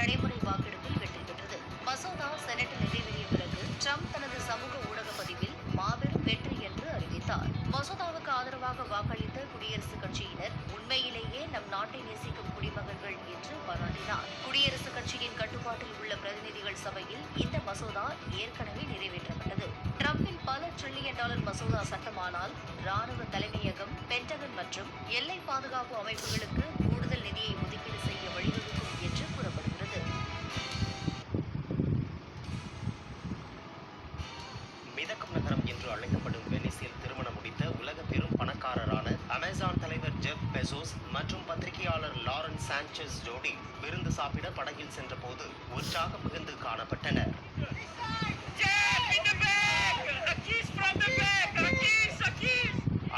நடைமுறை வாக்கெடுப்பில் வெற்றி பெற்றது. மசோதா செனட்டில் நிறைவேறிய பிறகு ட்ரம்ப் தனது சமூக ஊடக பதிவில் மாபெரும் வெற்றி என்று அறிவித்தார். மசோதாவுக்கு ஆதரவாக வாக்களித்த குடியரசுக் கட்சியினர் உண்மையிலேயே நம் நாட்டை நேசிக்கும் குடிமகன்கள் என்று பாராட்டினார். குடியரசுக் கட்சியின் கட்டுப்பாட்டில் உள்ள பிரதிநிதிகள் சபையில் இந்த மசோதா ஏற்கனவே நிறைவேற்றப்பட்டது. ட்ரம்பின் பல டிரில்லியன் டாலர் மசோதா சட்டமானால் ராணுவ தலைமையகம், பென்டகன் மற்றும் எல்லை பாதுகாப்பு அமைப்புகளுக்கு கூடுதல் நிதியை ஒதுக்கீடு செய்ய வழிவகுக்கும் என்று கூறப்படுகிறது. மிதக்கும் நகரம் என்று அழைக்கப்படும் வெனிஸில் திருமணம் முடித்த உலக பெரும் பணக்காரரான அமேசான் தலைவர் ஜெஃப் பெசோஸ் மற்றும் பத்திரிகையாளர் லாரன்ஸ் சாnchez ஜோடி விருந்து சாப்பிட படகில் சென்றபோது உற்சாகம் மிகுந்து காணப்பட்டனர்.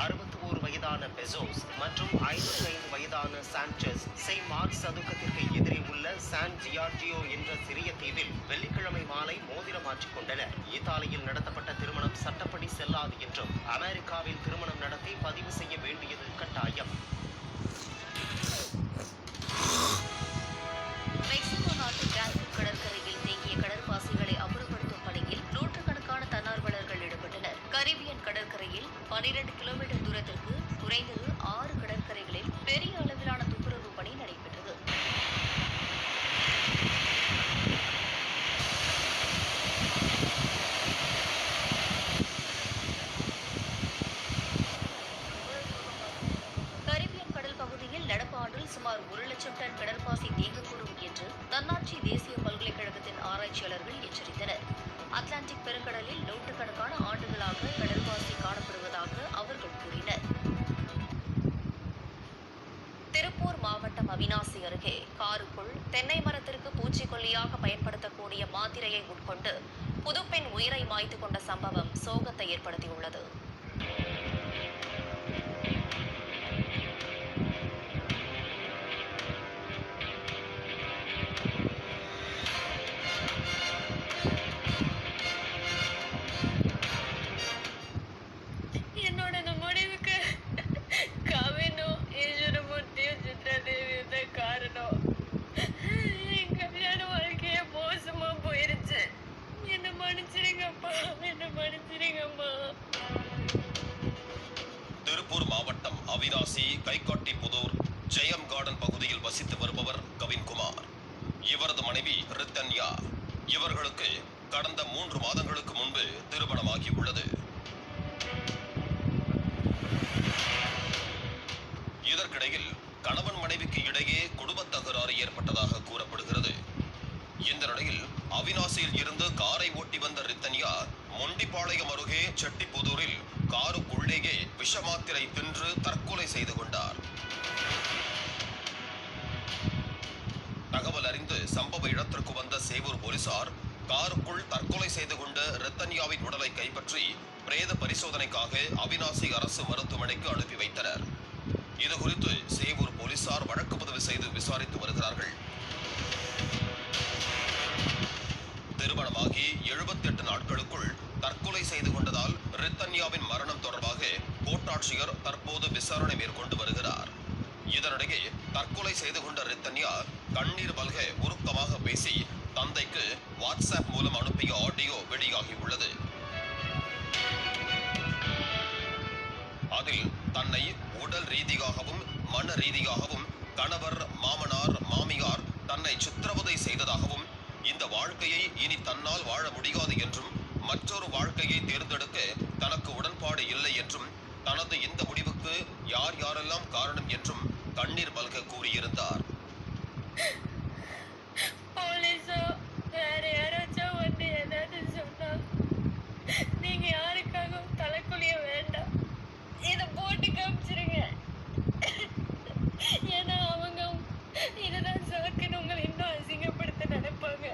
61 வயதான பெசோஸ் மற்றும் 55 வயதான சாnchez செயின்ட் மார்க்ஸ் சதுக்கத்திற்கு எதிரே உள்ள சான் ஜியார்ஜியோ என்ற சிறிய தீவில் வெள்ளிக்கிழமை மாலை மோதிரம் மாற்றிக் கொண்டனர். இத்தாலியில் நடத்தப்பட்ட திருமணம் சட்டப்படி செல்லாது என்றும் அமெரிக்காவில் திருமணம் நடத்தி பதிவு செய்ய வேண்டியது கட்டாயம். மெக்சிகோ நாட்டு கிராண்ட் கடற்கரையில் தேங்கிய கடற்பாசிகளை அப்புறப்படுத்தும் பணியில் நூற்றுக்கணக்கான தன்னார்வலர்கள் ஈடுபட்டனர். கரீபியன் கடற்கரையில் 12 கிலோமீட்டர் தூரத்திற்கு குறைந்தது 6 கடற்கரைகளில் பெரிய அளவிலான துப்புரவு பணி நடைபெற்றது. கரீபியன் கடல் பகுதியில் நடப்பு ஆண்டில் சுமார் 1 லட்சம் டன் கடற்பாசி தேங்கக்கூடும் என்று தன்னாட்சி தேசிய பல்கலைக்கழகத்தின் ஆராய்ச்சியாளர்கள் எச்சரித்தனர். அட்லாண்டிக் பெருங்கடலில் நூற்றுக்கணக்கான ஆண்டுகளாக கடற்பாசி காணப்படுவதாக அவர்கள் கூறினர். திருப்பூர் மாவட்டம் அவிநாசி அருகே காருக்குள் தென்னை மரத்திற்கு பூச்சிக்கொல்லியாக பயன்படுத்தக்கூடிய மாத்திரையை உட்கொண்டு புதுப்பெண் உயிரை மாய்த்து கொண்ட சம்பவம் சோகத்தை ஏற்படுத்தியுள்ளது. என்னோட இந்த முடிவுக்கு கவினும் ஈஸ்வரமூர்த்தியும் சித்ராதேவியும் தான் காரணம். என் கல்யாண வாழ்க்கைய மோசமா போயிருச்சு. என்ன மன்னிச்சிருங்கப்பா, என்ன மன்னிச்சிருங்கம்மா. திருப்பூர் மாவட்டம் அவிநாசி கைகாட்டிபுதூர் ஜெயம் கார்டன் பகுதியில் வசித்து வருபவர் கவின்குமார். இவரது மனைவி ரித்தன்யா. இவர்களுக்கு கடந்த 3 மாதங்களுக்கு முன்பு திருமணமாகி உள்ளது. இதற்கிடையில் கணவன் மனைவிக்கு இடையே குடும்ப தகராறு ஏற்பட்டதாக கூறப்படுகிறது. இந்த நிலையில் அவிநாசியில் இருந்து காரை ஓட்டி வந்த ரித்தன்யா மொண்டிப்பாளையம் அருகே செட்டிப்புதூரில் காருக்குள்ளேயே விஷமாத்திரை தின்று தற்கொலை செய்து கொண்டார். தகவல் அறிந்து சம்பவ இடத்திற்கு வந்த சேவூர் போலீசார் காருக்குள் தற்கொலை செய்து கொண்ட ரித்தன்யாவின் உடலை கைப்பற்றி பிரேத பரிசோதனைக்காக அவிநாசி அரசு மருத்துவமனைக்கு அனுப்பி வைத்தனர். இதுகுறித்து சேவூர் போலீசார் வழக்கு பதிவு செய்து விசாரித்து வருகிறார்கள். திருமணமாகி 78 நாட்களுக்குள் தற்கொலை செய்து கொண்டதால் ரித்தன்யாவின் மரணம் தொடர்பாக கோட்டாட்சியர் தற்போது விசாரணை மேற்கொண்டு வருகிறார். இதனிடையே தற்கொலை செய்து கொண்ட ரித்தன்யா கண்ணீர் மல்க உருக்கமாக பேசி தந்தைக்கு வாட்ஸ்அப் மூலம் அனுப்பிய ஆடியோ வெளியாகியுள்ளது. அதில் தன்னை உடல் ரீதியாகவும் மன ரீதியாகவும் கணவர், மாமனார், மாமியார் தன்னை சித்திரவதை செய்ததாகவும், இந்த வாழ்க்கையை இனி தன்னால் வாழ முடியாது என்றும், மற்றொரு வாழ்க்கையை தேர்ந்தெடுக்க தனக்கு உடன்பாடு இல்லை என்றும், தனது இந்த முடிவுக்கு யார் யாரெல்லாம் காரணம் என்றும் கண்ணீர் மல்க கூறியிருந்தார். போலீஸோ வேற யாராச்சும் வந்து ஏதாவது சொன்னா நீங்க யாருக்காகவும் தலைக்குழிய வேண்டாம், இதை போட்டு காமிச்சிருங்க. ஏன்னா அவங்க இதுதான் சாக்குன்னு உங்களை இன்னும் அசிங்கப்படுத்த நினைப்பாங்க.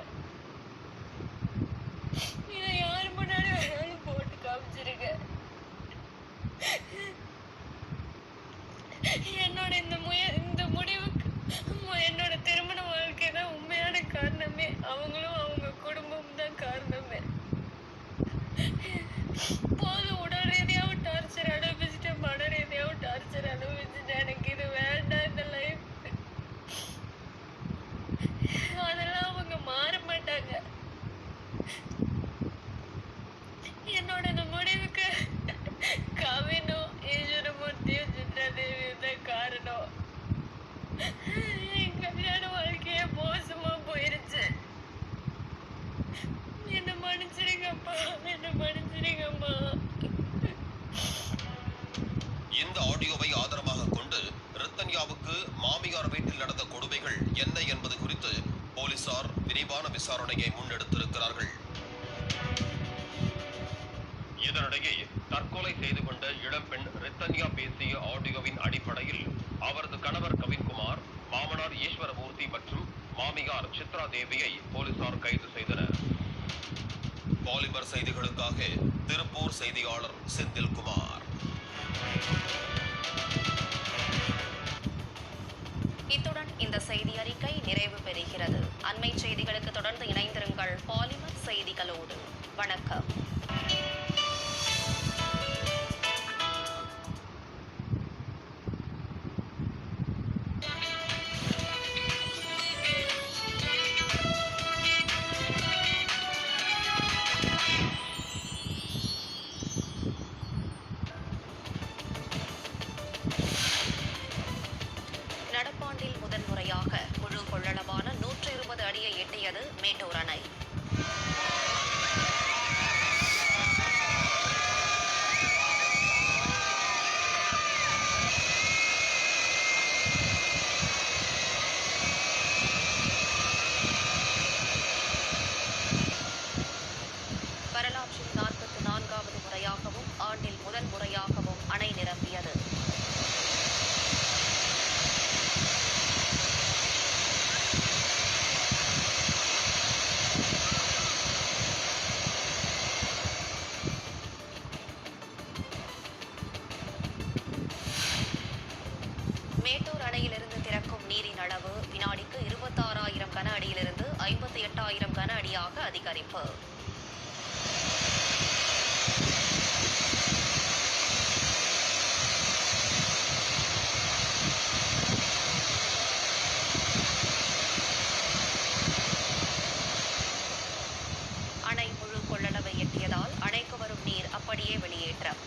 இதை யார் முன்னாடி வேணாலும் போட்டு காமிச்சிருங்க. என்னோட இந்த முடிவுக்கு என்ன என்பது குறித்து போலீசார் விரிவான விசாரணையை முன்னெடுத்திருக்கிறார்கள். இதனிடையே தற்கொலை செய்து கொண்ட இளம்பெண் ரித்தன்யா பேசிய ஆடியோவின் அடிப்படையில் அவரது கணவர் கவின்குமார், மாமனார் ஈஸ்வரமூர்த்தி மற்றும் மாமியார் சித்ரா தேவியை போலீசார் கைது செய்தனர். பாலிமர் செய்திகளுக்காக திருப்பூர் செய்தியாளர் செந்தில்குமார். இத்துடன் இந்த செய்தி அறிக்கை நிறைவு பெறுகிறது. அண்மை செய்திகளுக்கு தொடர்ந்து இணைந்திருங்கள் பாலிமர் செய்திகளோடு. வணக்கம். நடப்பாண்டில் முதன்முறையாக முழு கொள்ளளவான 120 அடியை எட்டியது மேட்டூர் அணை. வரலாற்றில் 44வது முறையாகவும் ஆண்டில் முதன்முறையாகவும் அணை நிரம்பியது. மேட்டூர் அணையிலிருந்து திறக்கும் நீரின் அளவு வினாடிக்கு 26,000 கன அடியிலிருந்து 58,000 கன அடியாக அதிகரிப்பு. அணை முழு கொள்ளளவை எட்டியதால் அணைக்கு வரும் நீர் அப்படியே வெளியேற்றம்.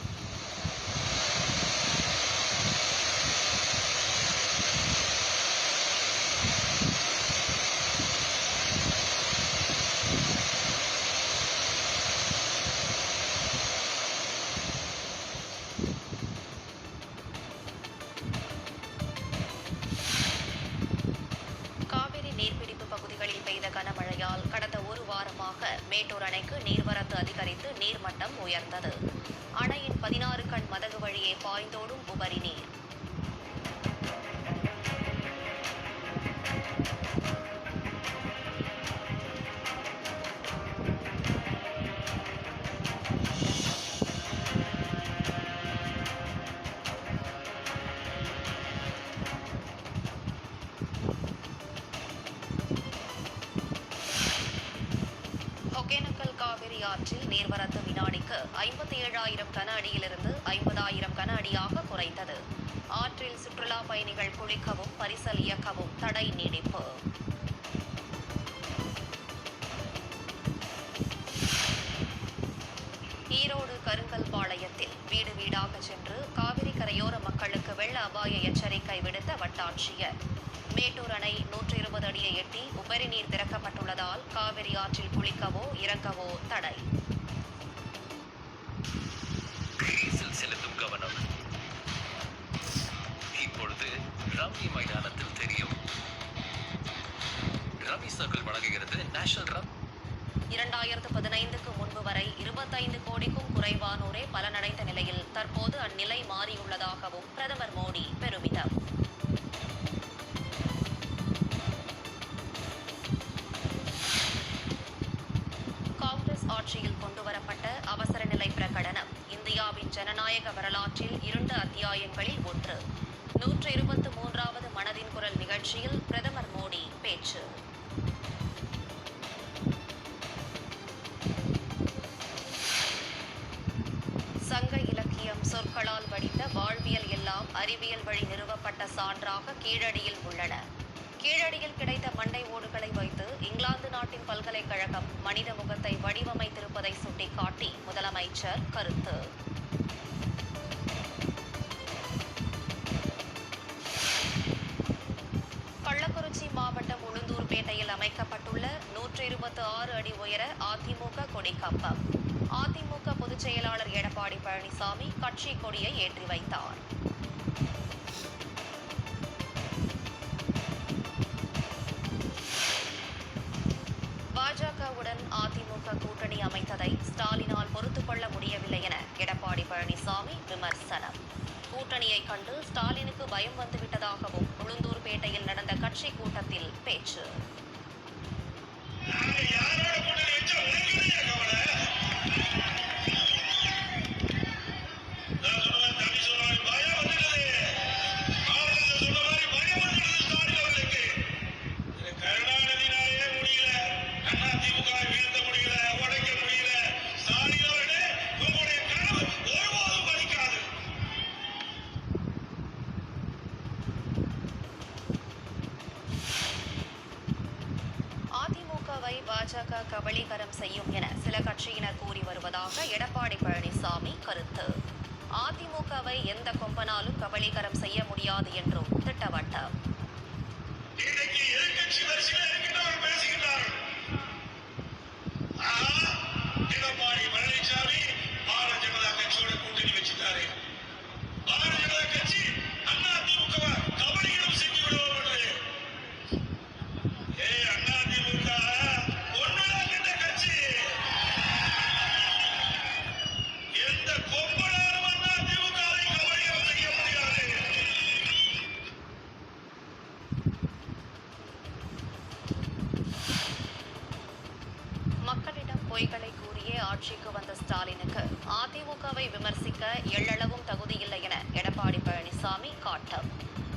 காவிரி நீர்பிடிப்பு பகுதிகளில் பெய்த கனமழையால் கடந்த ஒரு வாரமாக மேட்டூர் அணைக்கு நீர்வரத்து அதிகரித்து நீர்மட்டம் உயர்ந்தது. அணையின் 16 கண் மதகு வழியே பாய்ந்தோடும் உபரி நீர். ஒகேனக்கல் காவிரி ஆற்றில் நீர்வரத்து வினாடிக்கு 57,000 கன அடியிலிருந்து 50,000 கன அடியாக குறைந்தது. ஆற்றில் சுற்றுலா பயணிகள் குளிக்கவும் பரிசல் இயக்கவும் தடை நீடிப்பு. ஈரோடு கருங்கல்பாளையத்தில் வீடு வீடாக சென்று காவிரி கரையோர மக்களுக்கு வெள்ள அபாய எச்சரிக்கை விடுத்த வட்டாட்சியர். மேட்டூர் அணை 120 அடியை எட்டி உபரி நீர் திறக்கப்பட்டுள்ளதால் காவிரி ஆற்றில் குளிக்கவோ இறங்கவோ தடை. செலுத்தும் கவனம் இப்பொழுது ரம்மி மைதானத்தில் தெரியும். ரம்மி சர்க்கிள் வழங்குகிறது நேஷனல் ரம். 2015க்கு முன்பு வரை 25 கோடிக்கும் குறைவானோரே பலனடைந்த நிலையில் தற்போது அந்நிலை மாறியுள்ளதாகவும் பிரதமர் மோடி பெருமிதம். காங்கிரஸ் ஆட்சியில் கொண்டுவரப்பட்ட அவசர நிலை பிரகடனம் இந்தியாவின் ஜனநாயக வரலாற்றில் 2 அத்தியாயங்களில் ஒன்று. 123வது மனதின் குரல் நிகழ்ச்சியில் பிரதமர் மோடி பேச்சு. சங்க இலக்கியம் சொற்களால் வடித்த வாழ்வியல் எல்லாம் அறிவியல் வழி நிறுவப்பட்ட சான்றாக கீழடியில் உள்ளன. கீழடியில் கிடைத்த மண்டை ஓடுகளை வைத்து இங்கிலாந்து நாட்டின் பல்கலைக்கழகம் மனித முகத்தை வடிவமைத்திருப்பதை சுட்டிக்காட்டி முதலமைச்சர் கருத்து. கள்ளக்குறிச்சி மாவட்டம் உளுந்தூர்பேட்டையில் அமைக்கப்பட்டுள்ள 126 அடி உயர அதிமுக கொடிக்கம்பம். அதிமுக பொதுச் செயலாளர் எடப்பாடி பழனிசாமி கட்சி கொடியை ஏற்றி வைத்தார். கூட்டணி அமைத்ததை ஸ்டாலினால் பொறுத்துக் கொள்ள முடியவில்லை என எடப்பாடி பழனிசாமி விமர்சனம். கூட்டணியை கண்டு ஸ்டாலினுக்கு பயம் வந்துவிட்டதாகவும் உளுந்தூர்பேட்டையில் நடந்த கட்சி கூட்டத்தில் பேச்சு. அதிமுகவை பாஜக கபளீகரம் செய்யும் என சில கட்சியினர் கூறி வருவதாக எடப்பாடி பழனிசாமி கருத்து. அதிமுகவை எந்த கொம்பனாலும் கபளீகரம் செய்ய முடியாது என்றும் திட்டவட்டம். மக்களிடம் பொய்களை கூறியே ஆட்சிக்கு வந்த ஸ்டாலினுக்கு அதிமுகவை விமர்சிக்க எள்ளளவும் தகுதியில்லை என எடப்பாடி பழனிசாமி காட்டம்.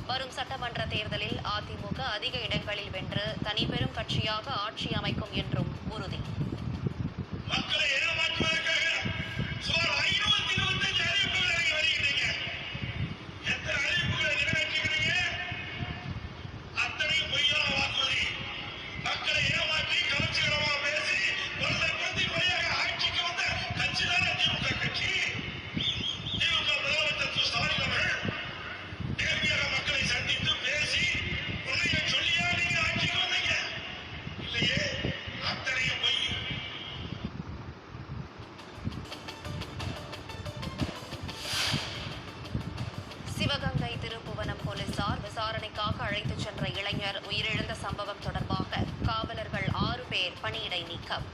வரும் சட்டமன்ற தேர்தலில் அதிமுக அதிக இடங்களில் வென்று தனிப்பெரும் கட்சியாக ஆட்சி அமைக்கும் என்றும் உறுதி. சிவகங்கை திருப்புவனம் போலீசார் விசாரணைக்காக அழைத்துச் சென்ற இளைஞர் உயிரிழந்த சம்பவம் தொடர்பாக காவலர்கள் 6 பேர் பணியிடை நீக்கம்.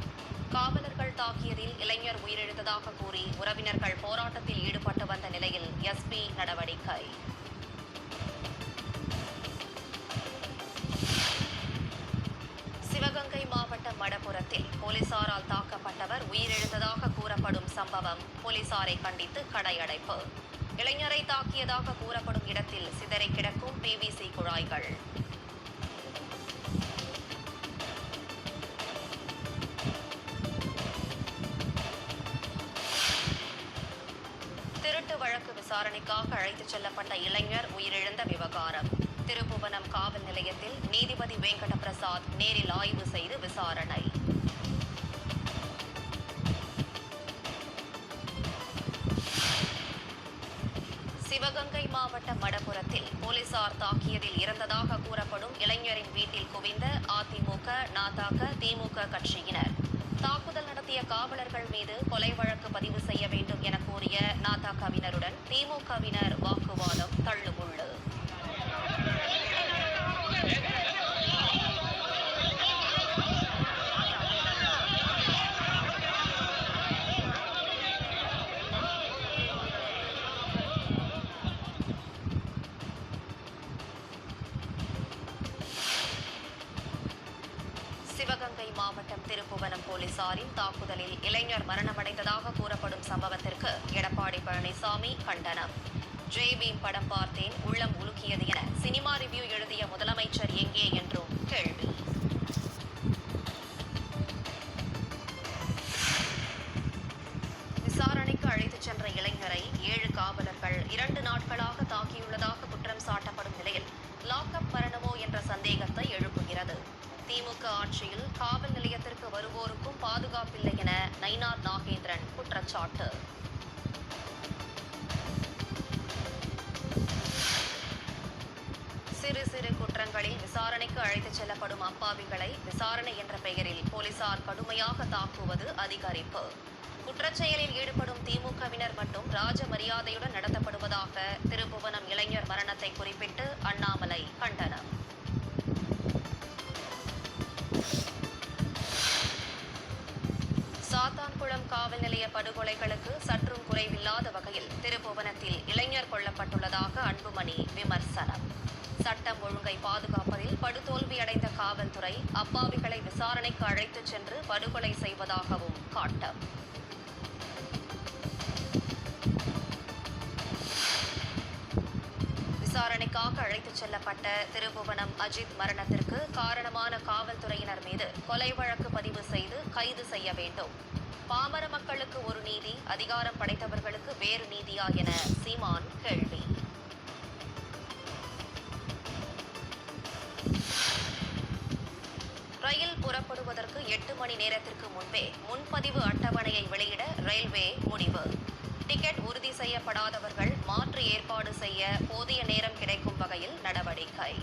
காவலர்கள் தாக்கியதில் இளைஞர் உயிரிழந்ததாக கூறி உறவினர்கள் போராட்டத்தில் ஈடுபட்டு வந்த நிலையில் எஸ்பி நடவடிக்கை. சிவகங்கை மாவட்டம் மடப்புரத்தில் போலீசாரால் தாக்கப்பட்டவர் உயிரிழந்ததாக கூறப்படும் சம்பவம் போலீசாரை கண்டித்து கடையடைப்பு. இளைஞரை தாக்கியதாக கூறப்படும் இடத்தில் சிதறி கிடக்கும் பிவிசி குழாய்கள். திருட்டு வழக்கு விசாரணைக்காக அழைத்துச் செல்லப்பட்ட இளைஞர் உயிரிழந்த விவகாரம். திருப்புவனம் காவல் நிலையத்தில் நீதிபதி வெங்கட பிரசாத் நேரில் ஆய்வு செய்து விசாரணை. சிவகங்கை மாவட்டம் மடப்புரத்தில் போலீசார் தாக்கியதில் இறந்ததாக கூறப்படும் இளைஞரின் வீட்டில் குவிந்த அதிமுக, நாதாக, திமுக கட்சியினர். தாக்குதல் நடத்திய காவலர்கள் மீது கொலை வழக்கு பதிவு செய்ய வேண்டும் என கூறிய நாதாகவினருடன் திமுகவினர் வாக்குவாதம் தள்ளுமுள்ளு. சிவகங்கை மாவட்டம் திருப்புவனம் போலீசாரின் தாக்குதலில் இளைஞர் மரணமடைந்ததாக கூறப்படும் சம்பவத்திற்கு எடப்பாடி பழனிசாமி கண்டனம். ஜெய்பீம் படம் பார்த்தேன், உள்ளம் உலுக்கியது என சினிமா ரிவ்யூ எழுதிய முதலமைச்சர் எங்கே என்றும் கேள்வி. விசாரணைக்கு அழைத்துச் சென்ற இளைஞரை 7 காவலர்கள் 2 நாட்களாக தாக்கியுள்ளதாக குற்றம் சாட்டப்படும் நிலையில் லாக்அப் மரணமோ என்ற சந்தேகத்தை எழுப்புகிறது. திமுக ஆட்சியில் காவல் நிலையத்திற்கு வருவோருக்கும் பாதுகாப்பில்லை என நயினார் நாகேந்திரன் குற்றச்சாட்டு. சிறு சிறு குற்றங்களில் விசாரணைக்கு அழைத்துச் செல்லப்படும் அப்பாவிகளை விசாரணை என்ற பெயரில் போலீசார் கடுமையாக தாக்குவது அதிகரிப்பு. குற்றச்செயலில் ஈடுபடும் திமுகவினர் மட்டும் ராஜ மரியாதையுடன் நடத்தப்படுவதாக திருப்புவனம் இளைஞர் மரணத்தை குறிப்பிட்டு அண்ணாமலை கண்டனம். சாத்தா நிலைய படுகொலைகளுக்கு சற்றும் குறைவில்லாத வகையில் திருப்புவனத்தில் இளைஞர் கொல்லப்பட்டுள்ளதாக அன்புமணி விமர்சனம். சட்டம் ஒழுங்கை பாதுகாப்பதில் படுதோல்வியடைந்த காவல்துறை அப்பாவிகளை விசாரணைக்கு அழைத்துச் சென்று படுகொலை செய்வதாகவும் காட்டம். விசாரணைக்காக அழைத்துச் செல்லப்பட்ட திருப்புவனம் அஜித் மரணத்திற்கு காரணமான காவல்துறையினர் மீது கொலை வழக்கு பதிவு செய்து கைது செய்ய வேண்டும். பாமர மக்களுக்கு ஒரு நீதி, அதிகாரம் படைத்தவர்களுக்கு வேறு நீதியா என சீமான் கேள்வி. ரயில் புறப்படுவதற்கு 8 மணி நேரத்திற்கு முன்பே முன்பதிவு அட்டவணையை வெளியிட ரயில்வே முடிவு. டிக்கெட் உறுதி செய்யப்படாதவர்கள் மாற்று ஏற்பாடு செய்ய போதிய நேரம் கிடைக்கும் வகையில் நடவடிக்கை.